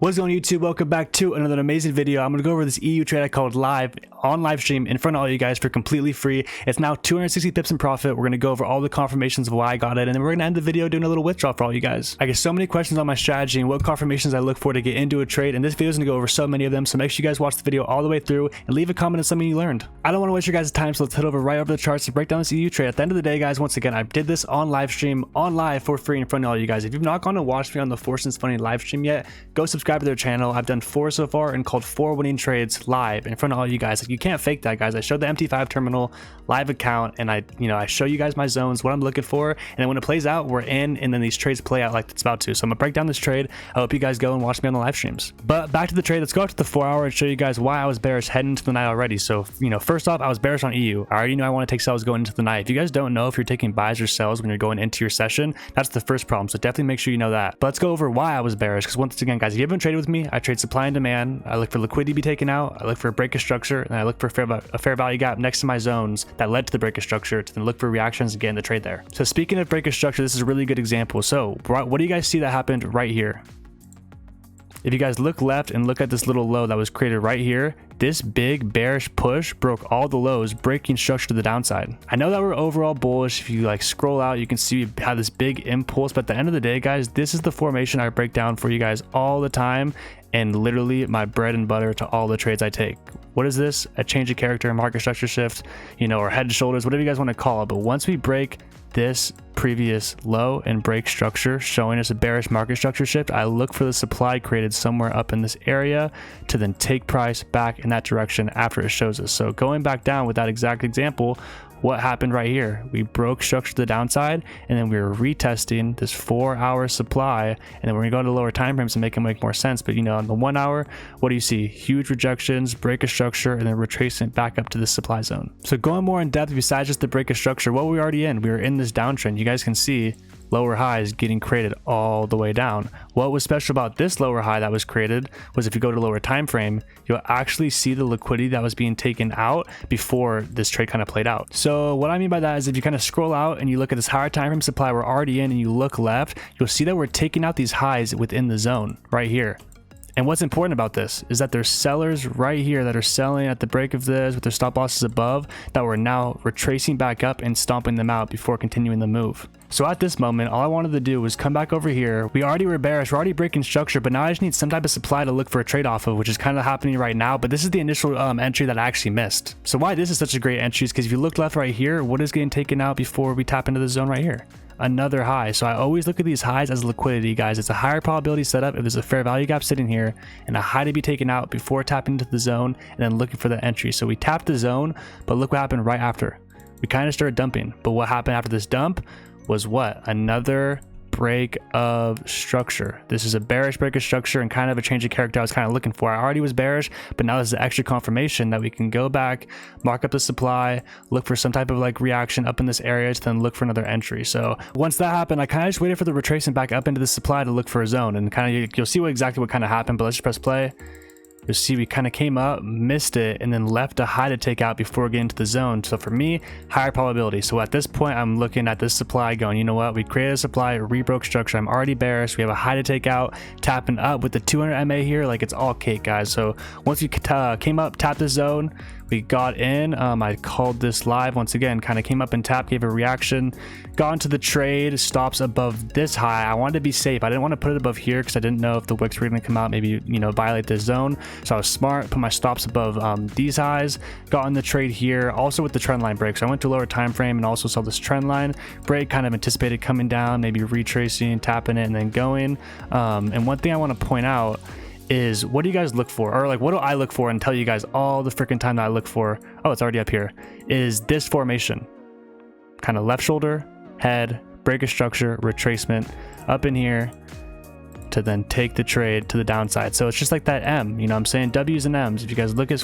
What's going on, YouTube? Welcome back to another amazing video. I'm going to go over this EU trade I called live on live stream in front of all you guys for completely free. It's now 260 pips in profit. We're going to go over all the confirmations of why I got it, and then we're going to end the video doing a little withdrawal for all you guys. I get so many questions on my strategy and what confirmations I look for to get into a trade, and this video is going to go over so many of them, so make sure you guys watch the video all the way through and leave a comment on something you learned. I don't want to waste your guys' time, so let's head right over the charts to break down this EU trade. At the end of the day, guys, once again, I did this on live stream, on live for free in front of all you guys. If you've not gone to watch me on the Fortune's Funny live stream yet, go subscribe to their channel. I've done 4 so far and called 4 winning trades live in front of all you guys. Like, you can't fake that, guys. I showed the MT5 terminal live account, and I show you guys my zones, what I'm looking for, and then when it plays out, we're in, and then these trades play out like it's about to. So I'm gonna break down this trade. I hope you guys go and watch me on the live streams. But back to the trade. Let's go up to the 4 hour and show you guys why I was bearish heading into the night already. So, first off, I was bearish on EU. I already knew I want to take sells going into the night. If you guys don't know if you're taking buys or sells when you're going into your session, that's the first problem. So definitely make sure you know that. But let's go over why I was bearish, because once again, guys, if you haven't traded with me, I trade supply and demand. I look for liquidity to be taken out. I look for a break of structure, and I look for a fair value gap next to my zones that led to the break of structure to then look for reactions and get in the trade there. So speaking of break of structure, this is a really good example. So what do you guys see that happened right here? If you guys look left and look at this little low that was created right here, this big bearish push broke all the lows, breaking structure to the downside. I know that we're overall bullish. If you scroll out, you can see we had this big impulse, but at the end of the day, guys, this is the formation I break down for you guys all the time, and literally my bread and butter to all the trades I take. What is this? A change of character, market structure shift, or head to shoulders, whatever you guys want to call it. But once we break this previous low and break structure showing us a bearish market structure shift, I look for the supply created somewhere up in this area to then take price back in that direction after it shows us. So going back down with that exact example, what happened right here? We broke structure to the downside, and then we were retesting this 4 hour supply, and then we're gonna go to lower time frames to make it make more sense. But on the 1 hour, what do you see? Huge rejections, break of structure, and then retracing back up to the supply zone. So going more in depth, besides just the break of structure, what were we already in? We were in this downtrend. You guys can see lower highs getting created all the way down. What was special about this lower high that was created was if you go to lower time frame, you'll actually see the liquidity that was being taken out before this trade kind of played out. So what I mean by that is if you kind of scroll out and you look at this higher time frame supply we're already in, and you look left, you'll see that we're taking out these highs within the zone right here. And what's important about this is that there's sellers right here that are selling at the break of this with their stop losses above that we're now retracing back up and stomping them out before continuing the move. So at this moment, all I wanted to do was come back over here. We already were bearish, we're already breaking structure, but now I just need some type of supply to look for a trade off of, which is kind of happening right now. But this is the initial entry that I actually missed. So why this is such a great entry is because if you look left right here, what is getting taken out before we tap into the zone right here? Another high. So I always look at these highs as liquidity, guys. It's a higher probability setup if there's a fair value gap sitting here and a high to be taken out before tapping into the zone and then looking for the entry. So we tapped the zone, but look what happened right after. We kind of started dumping, but what happened after this dump was what? Another break of structure. This is a bearish break of structure and kind of a change of character I was kind of looking for. I already was bearish, but now this is extra confirmation that we can go back, mark up the supply, look for some type of reaction up in this area to then look for another entry. So once that happened, I kind of just waited for the retracement back up into the supply to look for a zone, and kind of you'll see exactly what kind of happened. But let's just press play. You'll see we kind of came up, missed it, and then left a high to take out before getting to the zone. So for me, higher probability. So at this point, I'm looking at this supply going, you know what? We created a supply, rebroke structure. I'm already bearish. We have a high to take out, tapping up with the 200 MA here. It's all cake, guys. So once we came up, tapped the zone, we got in. I called this live once again, kind of came up and tapped, gave a reaction, got into the trade, stops above this high. I wanted to be safe. I didn't want to put it above here because I didn't know if the wicks were going to come out, maybe, violate this zone. So I was smart, put my stops above these highs, got in the trade here, also with the trend line break. So I went to lower time frame and also saw this trend line break, kind of anticipated coming down, maybe retracing, tapping it, and then going. And one thing I want to point out is, what do you guys look for? Or what do I look for and tell you guys all the freaking time that I look for? Oh, it's already up here. Is this formation. Kind of left shoulder, head, break of structure, retracement up in here to then take the trade to the downside. So it's just like that M, I'm saying W's and M's. If you guys look at,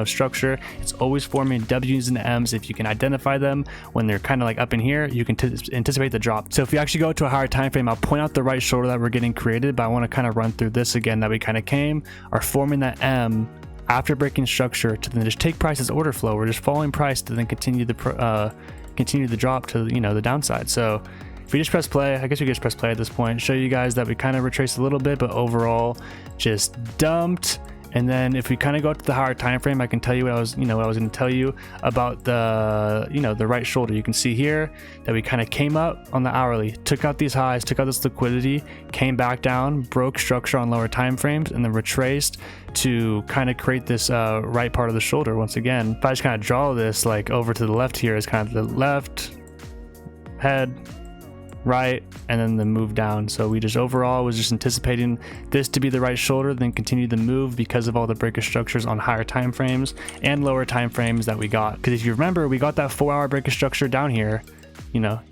structure, it's always forming W's and M's. If you can identify them when they're kind of up in here, you can anticipate the drop. So if we actually go to a higher time frame, I'll point out the right shoulder that we're getting created, but I want to kind of run through this again, that we kind of are forming that M after breaking structure to then just take price as order flow. We're just following price to then continue the drop to the downside. So if we just press play, I guess we could just press play at this point, show you guys that we kind of retraced a little bit, but overall just dumped. And then if we kind of go up to the higher time frame, I can tell you what I was going to tell you about the, the right shoulder. You can see here that we kind of came up on the hourly, took out these highs, took out this liquidity, came back down, broke structure on lower time frames, and then retraced to kind of create this right part of the shoulder. Once again, if I just kind of draw this like over to the left here, is kind of the left head, right, and then the move down. So we just overall was just anticipating this to be the right shoulder, then continue the move because of all the breaker structures on higher time frames and lower time frames that we got. Because if you remember, we got that 4-hour breaker structure down here.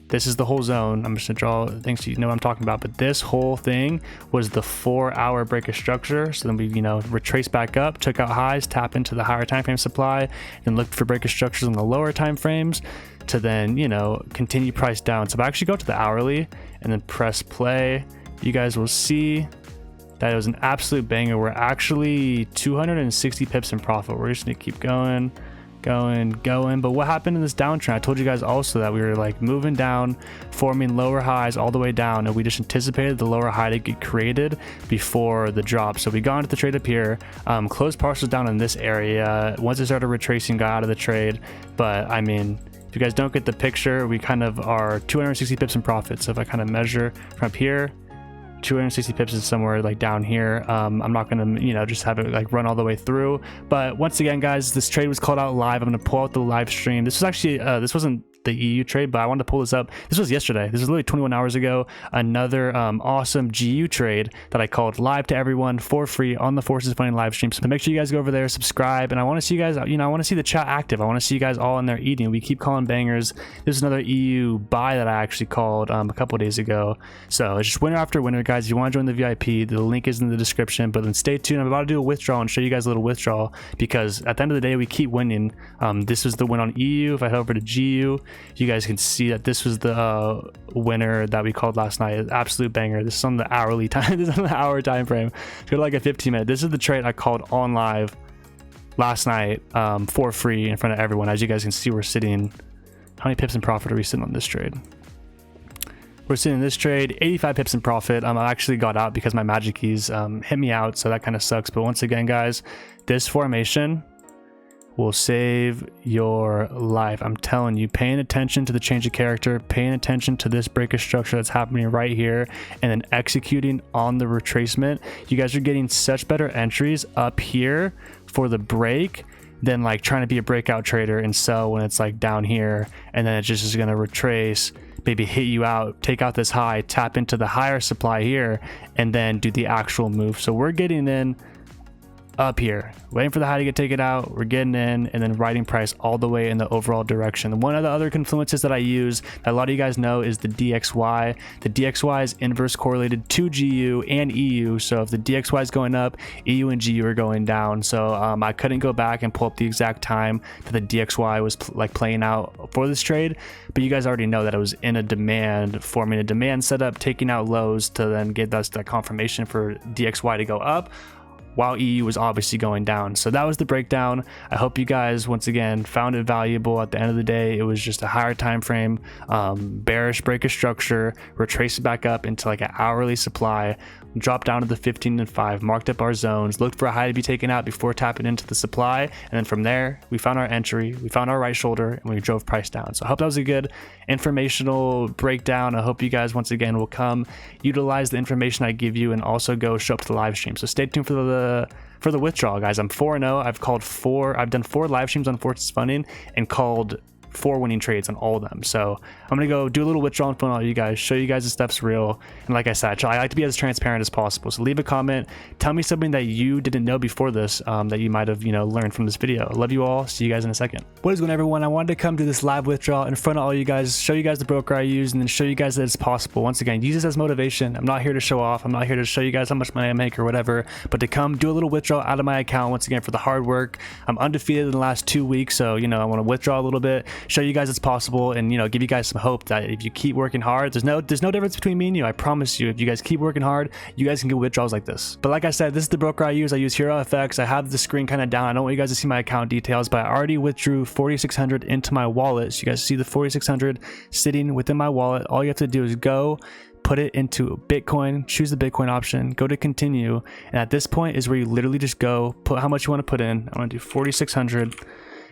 This is the whole zone. I'm just gonna draw things so you know what I'm talking about, but this whole thing was the 4-hour breaker structure. So then we retraced back up, took out highs, tap into the higher time frame supply, and looked for breaker structures on the lower time frames to then continue price down. So if I actually go to the hourly and then press play, you guys will see that it was an absolute banger. We're actually 260 pips in profit. We're just gonna keep going. But what happened in this downtrend? I told you guys also that we were like moving down, forming lower highs all the way down, and we just anticipated the lower high to get created before the drop. So we got into the trade up here, closed partials down in this area. Once it started retracing, got out of the trade. But I mean, if you guys don't get the picture, we kind of are 260 pips in profit. So if I kind of measure from up here, 260 pips is somewhere like down here. I'm not gonna just have it like run all the way through, but once again guys, this trade was called out live. I'm gonna pull out the live stream. This was actually this wasn't the EU trade, but I wanted to pull this up. This was yesterday. This was literally 21 hours ago. Another awesome GU trade that I called live to everyone for free on the Forces Funding live stream. So make sure you guys go over there, subscribe, and I want to see you guys, I want to see the chat active. I want to see you guys all in there eating. We keep calling bangers. This is another EU buy that I actually called a couple days ago. So it's just winner after winner, guys. If you want to join the VIP, the link is in the description, but then stay tuned. I'm about to do a withdrawal and show you guys a little withdrawal, because at the end of the day, we keep winning. This was the win on EU. If I head over to GU, you guys can see that this was the winner that we called last night. Absolute banger. This is on the hourly time. This is on the hour time frame. Go to like a 15-minute. This is the trade I called on live last night for free in front of everyone. As you guys can see, we're sitting, how many pips in profit are we sitting on this trade? We're sitting in this trade 85 pips in profit. I actually got out because my magic keys hit me out, so that kind of sucks. But once again guys, this formation will save your life. I'm telling you, paying attention to the change of character, paying attention to this breaker structure that's happening right here, and then executing on the retracement, you guys are getting such better entries up here for the break than like trying to be a breakout trader and sell when it's like down here, and then it just is going to retrace, maybe hit you out, take out this high, tap into the higher supply here, and then do the actual move. So we're getting in up here, waiting for the high to get taken out, we're getting in, and then riding price all the way in the overall direction. One of the other confluences that I use that a lot of you guys know is the DXY. The DXY is inverse correlated to GU and EU, so if the DXY is going up, EU and GU are going down. So I couldn't go back and pull up the exact time that the DXY was playing out for this trade, but you guys already know that it was in a demand, forming a demand setup, taking out lows to then get that confirmation for DXY to go up, while EU was obviously going down. So that was the breakdown. I hope you guys once again found it valuable. At the end of the day, it was just a higher time frame, bearish breaker structure, retraced back up into like an hourly supply, dropped down to the 15 and 5, marked up our zones, looked for a high to be taken out before tapping into the supply, and then from there we found our entry, we found our right shoulder, and we drove price down. So I hope that was a good informational breakdown. I hope you guys once again will come utilize the information I give you and also go show up to the live stream. So stay tuned for the withdrawal, guys. I'm 4-0. I've done 4 live streams on Forces Funding and called 4 winning trades on all of them. So I'm gonna go do a little withdrawal in front of all you guys, show you guys the stuff's real, and like I said, I like to be as transparent as possible. So leave a comment, tell me something that you didn't know before this, that you might have learned from this video. Love you all, see you guys in a second. What is going on, everyone? I wanted to come to this live withdrawal in front of all you guys, show you guys the broker I use, and then show you guys that it's possible. Once again, use this as motivation. I'm not here to show off, I'm not here to show you guys how much money I make or whatever, but to come do a little withdrawal out of my account once again for the hard work. I'm undefeated in the last 2 weeks, so I want to withdraw a little bit, show you guys it's possible, and you know, give you guys some hope that if you keep working hard, there's no difference between me and you. I promise you, if you guys keep working hard, you guys can get withdrawals like this. But like I said, this is the broker I use. I use HeroFX. I have the screen kind of down. I don't want you guys to see my account details, but I already withdrew 4,600 into my wallet. So you guys see the 4,600 sitting within my wallet. All you have to do is go put it into Bitcoin, choose the Bitcoin option, go to continue, and at this point is where you literally just go put how much you want to put in. I want to do 4,600,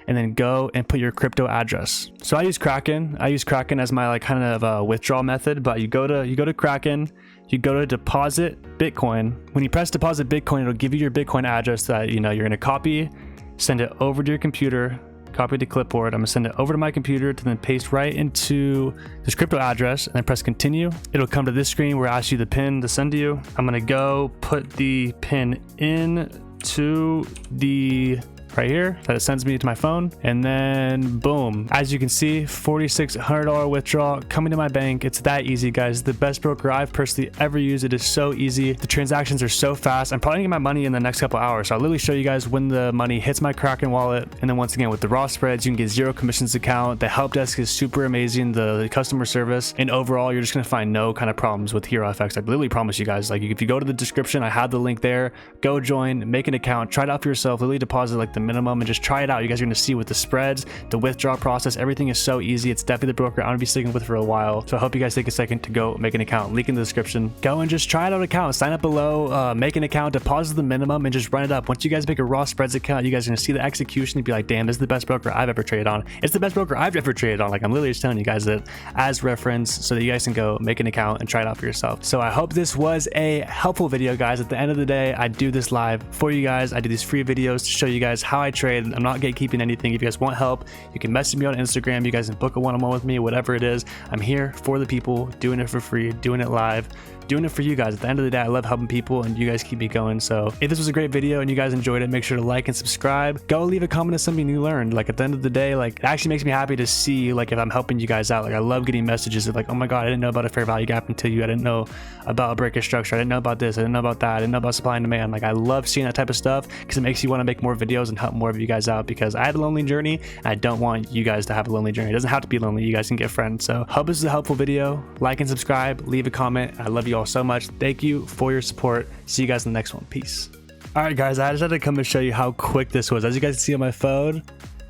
and then go and put your crypto address. So I use Kraken. I use Kraken as my like kind of withdrawal method. But you go to Kraken, you go to deposit Bitcoin. When you press deposit Bitcoin, it'll give you your Bitcoin address that you know you're gonna copy, send it over to your computer. Copy to clipboard. I'm gonna send it over to my computer to then paste right into this crypto address and then press continue. It'll come to this screen where it asks you the pin to send to you. I'm gonna go put the pin in to the right here that it sends me to my phone, and then boom, as you can see, $4,600 withdrawal coming to my bank. It's that easy, guys. The best broker I've personally ever used. It is so easy. The transactions are so fast. I'm probably gonna get my money in the next couple hours, so I'll literally show you guys when the money hits my Kraken wallet. And then once again, with the raw spreads, you can get 0 commissions account. The help desk is super amazing, the customer service, and overall you're just gonna find no kind of problems with HeroFX. I literally promise you guys, like if you go to the description, I have the link there. Go join, make an account, try it out for yourself, literally deposit like the minimum and just try it out. You guys are going to see with the spreads, the withdrawal process, everything is so easy. It's definitely the broker I'm going to be sticking with for a while. So I hope you guys take a second to go make an account. Link in the description. Go and just try it out account. Sign up below, make an account, deposit the minimum, and just run it up. Once you guys make a raw spreads account, you guys are going to see the execution and be like, damn, this is the best broker I've ever traded on. It's the best broker I've ever traded on. Like I'm literally just telling you guys that as reference so that you guys can go make an account and try it out for yourself. So I hope this was a helpful video, guys. At the end of the day, I do this live for you guys. I do these free videos to show you guys how I trade. I'm not gatekeeping anything. If you guys want help, you can message me on Instagram. You guys can book a one-on-one with me, whatever it is. I'm here for the people, doing it for free, doing it live, doing it for you guys. At the end of the day, I love helping people and you guys keep me going. So if this was a great video and you guys enjoyed it, make sure to like and subscribe. Go leave a comment of something you learned. Like at the end of the day, like it actually makes me happy to see like if I'm helping you guys out. Like I love getting messages of like, oh my God, I didn't know about a fair value gap until you. I didn't know about a breaker structure. I didn't know about this. I didn't know about that. I didn't know about supply and demand. Like I love seeing that type of stuff because it makes you want to make more videos and help more of you guys out, because I had a lonely journey and I don't want you guys to have a lonely journey. It doesn't have to be lonely. You guys can get friends. So hope this is a helpful video. Like and subscribe, leave a comment. I love you all so much. Thank you for your support. See you guys in the next one. Peace. All right, guys, I just had to come and show you how quick this was. As you guys can see on my phone,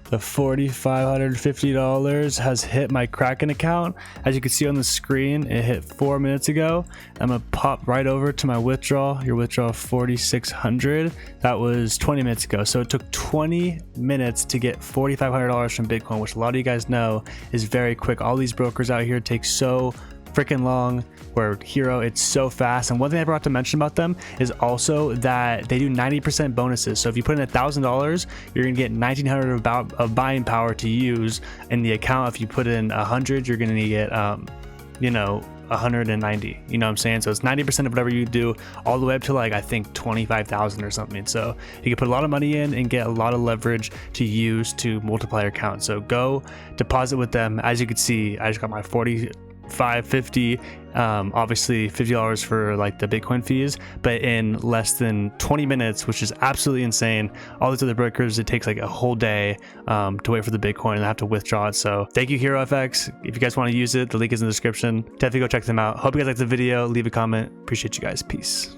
the $4,550 has hit my Kraken account. As you can see on the screen, it hit 4 minutes ago. I'm gonna pop right over to my withdrawal. Your withdrawal of 4,600. That was 20 minutes ago. So it took 20 minutes to get $4,500 from Bitcoin, which a lot of you guys know is very quick. All these brokers out here take so freaking long, where Hero, it's so fast. And one thing I forgot to mention about them is also that they do 90% bonuses. So if you put in $1,000, you're gonna get 1,900 of buying power to use in the account. If you put in 100, you're gonna get you know, 190. You know what I'm saying? So it's 90% of whatever you do, all the way up to like I think 25,000 or something. So you can put a lot of money in and get a lot of leverage to use to multiply your account. So go deposit with them. As you can see, I just got my $4,550, obviously $50 for like the Bitcoin fees, but in less than 20 minutes, which is absolutely insane. All these other brokers, it takes like a whole day to wait for the Bitcoin and have to withdraw it. So thank you, HeroFX. If you guys want to use it, the link is in the description. Definitely go check them out. Hope you guys liked the video. Leave a comment. Appreciate you guys. Peace.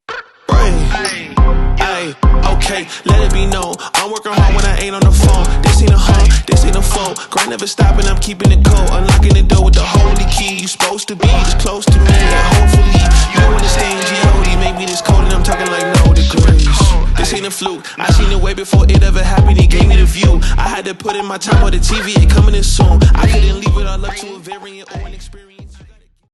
Okay, let it be known, I'm working hard when I ain't on the phone. This ain't a hoe, this ain't a foe. Grind never stopping, I'm keeping it cold. Unlocking the door with the holy key. You supposed to be this close to me, and hopefully you understand G.O.D. Maybe this cold and I'm talking like no degrees. This ain't a fluke, I seen it way before it ever happened. It gave me the view. I had to put in my time on the TV, it coming in soon. I couldn't leave it all up to a variant or an experience.